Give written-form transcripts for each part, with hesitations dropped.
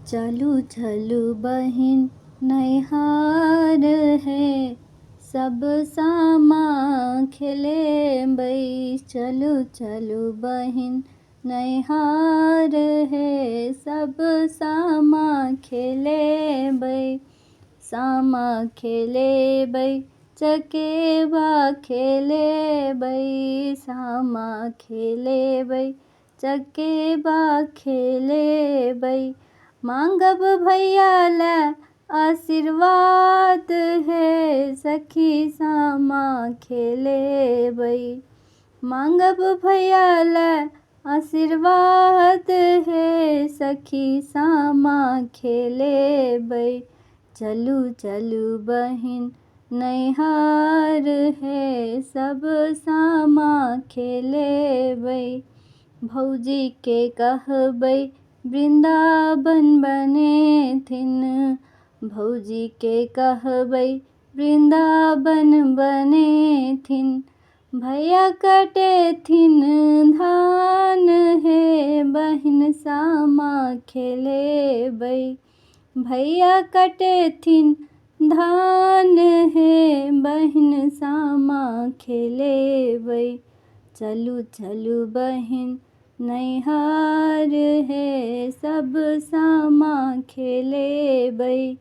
चलू चलू बहिन नैहार है, सब सामा खेले बई। चलू चलू बहिन नैहार है, सब सामा खेले बई। सामा खेले बई चकेबा खेले बई। सामा खेले बई चकेबा खेले बई। मांगब भैया ला आशीर्वाद है, सखी सामा खेले बई। मांगब भैया ला आशीर्वाद है, सखी सामा खेले बई। चलू चलू बहिन नैहार है, सब सामा खेले बई। भौजी के कहबै वृंदावन बने थिन। भौजी के कहबै वृंदावन बने थिन। भैया कटे थिन धान है, बहिन सामा खेले बई। भैया कटे थिन धान है, बहिन सामा खेले बई। चलू चलू बहिन नैहार है, सब सामा खेले बई।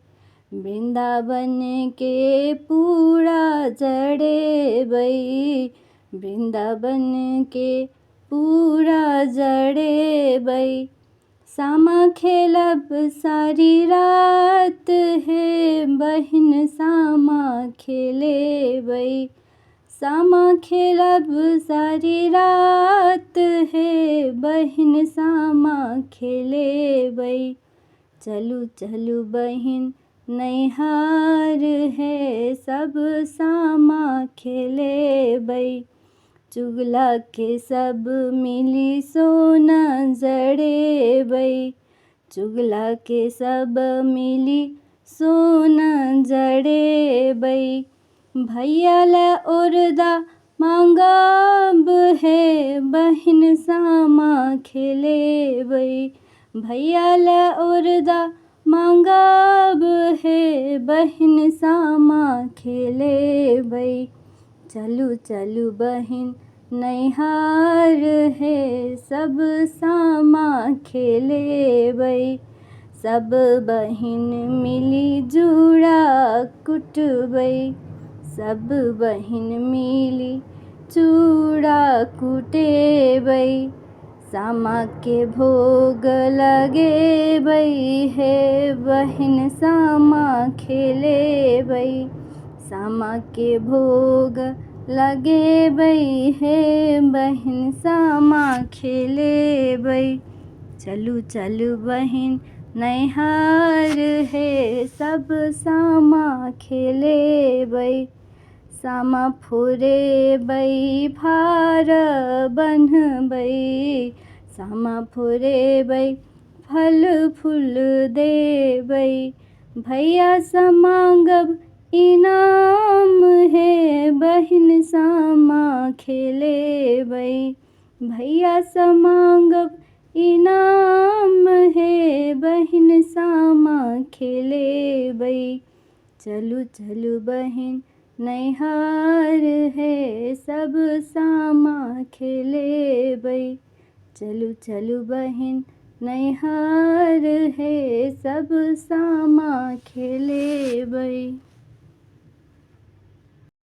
वृंदावन के पूरा जड़े बई। वृंदावन के पूरा जड़े बई। सामा खेलब सारी रात है, बहिन सामा खेले बई। सामा खेलब सारी रात है, बहिन सामा खेले बई। चलू चलू बहिन नैहार है, सब सामा खेले बई। चुगला के सब मिली सोना जड़े बई। चुगला के सब मिली सोना जड़े बई। भैया ला उर्दा मांगब है, बहिन सामा खेले बई। भैया ला उर्दा मांगब है, बहिन सामा खेले बई। चलू चलू बहिन नैहार है, सब सामा खेले बई। सब बहिन मिली जूड़ा कुटबई। सब बहिन मिली चूड़ा कुटेबई। सामा के भोग लगे बई है, बहिन सामा खेले बई। सामा के भोग लगे बई है, बहिन सामा खेले बई। चलू चलू बहिन नैहार है, सब सामा खेले बई। सामा फोरे बई भार बन्हबई। सामा फोरे बई फल फूल देबई। भैया सा मांगब इनाम है, बहिन सामा खेले बई। भैया सा मांगब इनाम है, बहिन सामा खेले बई। चलू चलू बहिन नैहार है, सब सामा खेले बई। चलू चलू बहिन नैहार है, सब सामा खेले बई।